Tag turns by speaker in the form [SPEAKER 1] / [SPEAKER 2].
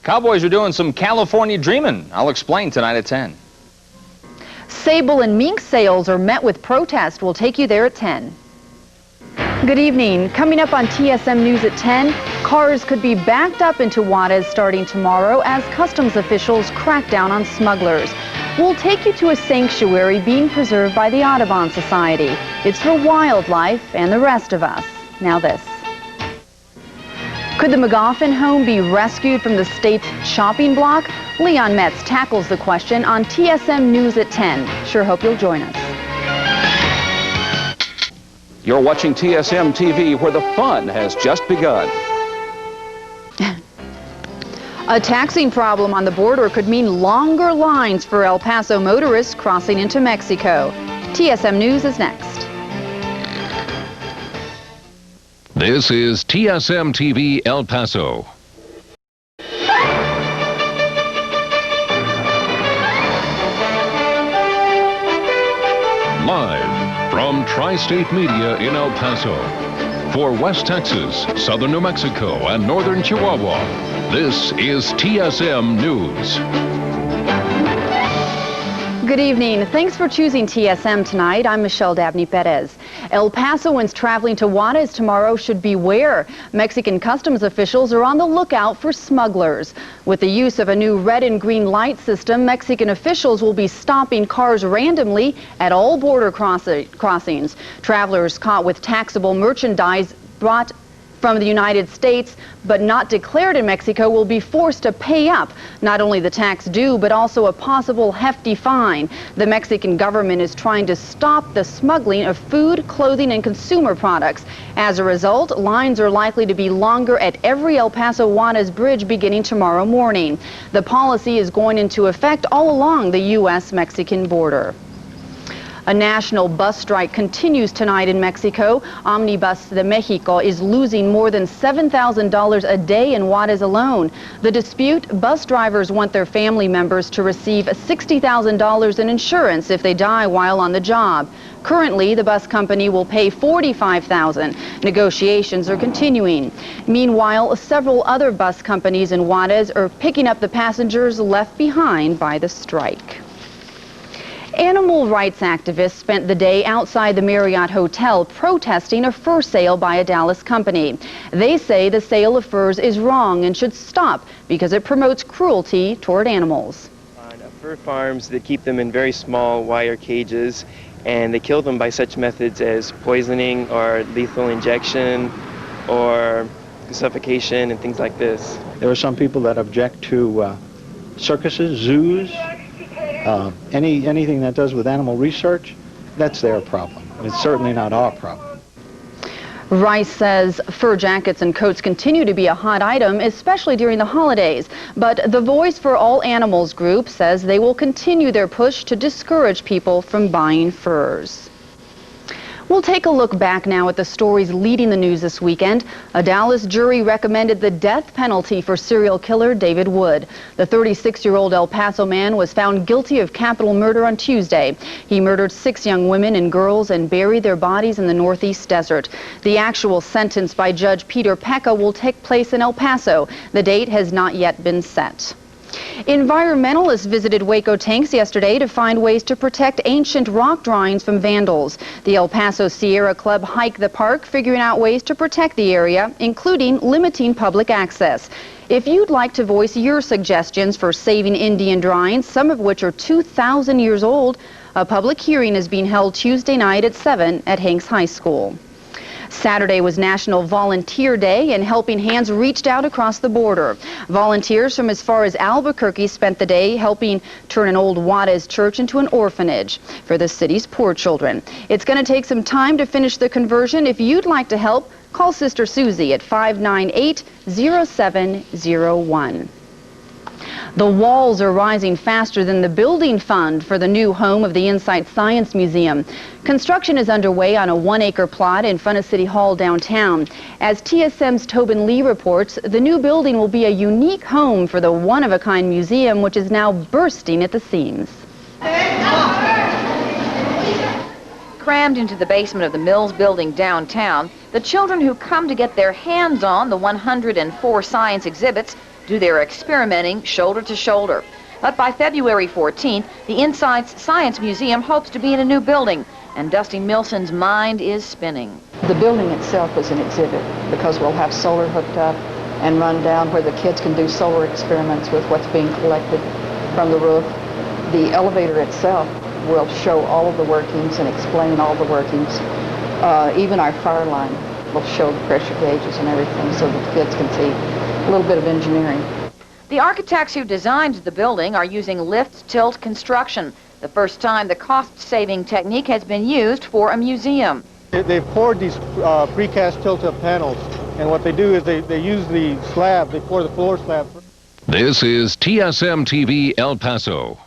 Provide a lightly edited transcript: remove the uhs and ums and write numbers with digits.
[SPEAKER 1] Cowboys are doing some California dreaming. I'll explain tonight at 10.
[SPEAKER 2] Sable and mink sales are met with protest. We'll take you there at 10. Good evening. Coming up on TSM News at 10, cars could be backed up into Juarez starting tomorrow as customs officials crack down on smugglers. We'll take you to a sanctuary being preserved by the Audubon Society. It's for wildlife and the rest of us. Now this. Could the McGoffin home be rescued from the state's chopping block? Leon Metz tackles the question on TSM News at 10. Sure hope you'll join us.
[SPEAKER 3] You're watching TSM TV, where the fun has just begun.
[SPEAKER 2] A taxing problem on the border could mean longer lines for El Paso motorists crossing into Mexico. TSM News is next.
[SPEAKER 4] This is TSM TV El Paso. Live from Tri-State Media in El Paso. For West Texas, Southern New Mexico, and Northern Chihuahua, this is TSM News.
[SPEAKER 2] Good evening. Thanks for choosing TSM tonight. I'm Michele Dabney-Perez. El Pasoans traveling to Juarez tomorrow should beware. Mexican customs officials are on the lookout for smugglers. With the use of a new red and green light system, Mexican officials will be stopping cars randomly at all border crossings. Travelers caught with taxable merchandise brought from the United States but not declared in Mexico will be forced to pay up not only the tax due but also a possible hefty fine. The Mexican government is trying to stop the smuggling of food, clothing, and consumer products. As a result, lines are likely to be longer at every El Paso Juarez bridge beginning tomorrow morning. The policy is going into effect all along the U.S.-Mexican border. A national bus strike continues tonight in Mexico. Omnibus de Mexico is losing more than $7,000 a day in Juarez alone. The dispute: bus drivers want their family members to receive $60,000 in insurance if they die while on the job. Currently, the bus company will pay $45,000. Negotiations are continuing. Meanwhile, several other bus companies in Juarez are picking up the passengers left behind by the strike. Animal rights activists spent the day outside the Marriott Hotel protesting a fur sale by a Dallas company. They say the sale of furs is wrong and should stop because it promotes cruelty toward animals.
[SPEAKER 5] Fur farms that keep them in very small wire cages, and they kill them by such methods as poisoning or lethal injection or suffocation and things like this.
[SPEAKER 6] There are some people that object to circuses, zoos, anything that does with animal research. That's their problem. It's certainly not our problem.
[SPEAKER 2] Rice says fur jackets and coats continue to be a hot item, especially during the holidays. But the Voice for All Animals group says they will continue their push to discourage people from buying furs. We'll take a look back now at the stories leading the news this weekend. A Dallas jury recommended the death penalty for serial killer David Wood. The 36-year-old El Paso man was found guilty of capital murder on Tuesday. He murdered 6 young women and girls and buried their bodies in the Northeast desert. The actual sentence by Judge Peter Pecca will take place in El Paso. The date has not yet been set. Environmentalists visited Waco tanks yesterday to find ways to protect ancient rock drawings from vandals. The El Paso Sierra Club hiked the park, figuring out ways to protect the area, including limiting public access. If you'd like to voice your suggestions for saving Indian drawings, some of which are 2,000 years old, a public hearing is being held Tuesday night at 7 at Hanks High School. Saturday was National Volunteer Day, and helping hands reached out across the border. Volunteers from as far as Albuquerque spent the day helping turn an old Juarez church into an orphanage for the city's poor children. It's going to take some time to finish the conversion. If you'd like to help, call Sister Susie at 598-0701. The walls are rising faster than the building fund for the new home of the Insight Science Museum. Construction is underway on a 1-acre plot in front of City Hall downtown. As TSM's Tobin Lee reports, the new building will be a unique home for the one-of-a-kind museum, which is now bursting at the seams.
[SPEAKER 7] Crammed into the basement of the Mills building downtown, the children who come to get their hands on the 104 science exhibits do their experimenting shoulder to shoulder. But by February 14th, the Insights Science Museum hopes to be in a new building, and Dusty Milson's mind is spinning.
[SPEAKER 8] The building itself is an exhibit because we'll have solar hooked up and run down where the kids can do solar experiments with what's being collected from the roof. The elevator itself will show all of the workings and explain all the workings. Even our fire line will show the pressure gauges and everything so that the kids can see a little bit of engineering.
[SPEAKER 7] The architects who designed the building are using lift-tilt construction, the first time the cost-saving technique has been used for a museum.
[SPEAKER 9] They've poured these precast tilt-up panels, and what they do is they use the slab, they pour the floor slab.
[SPEAKER 4] This is TSM TV El Paso.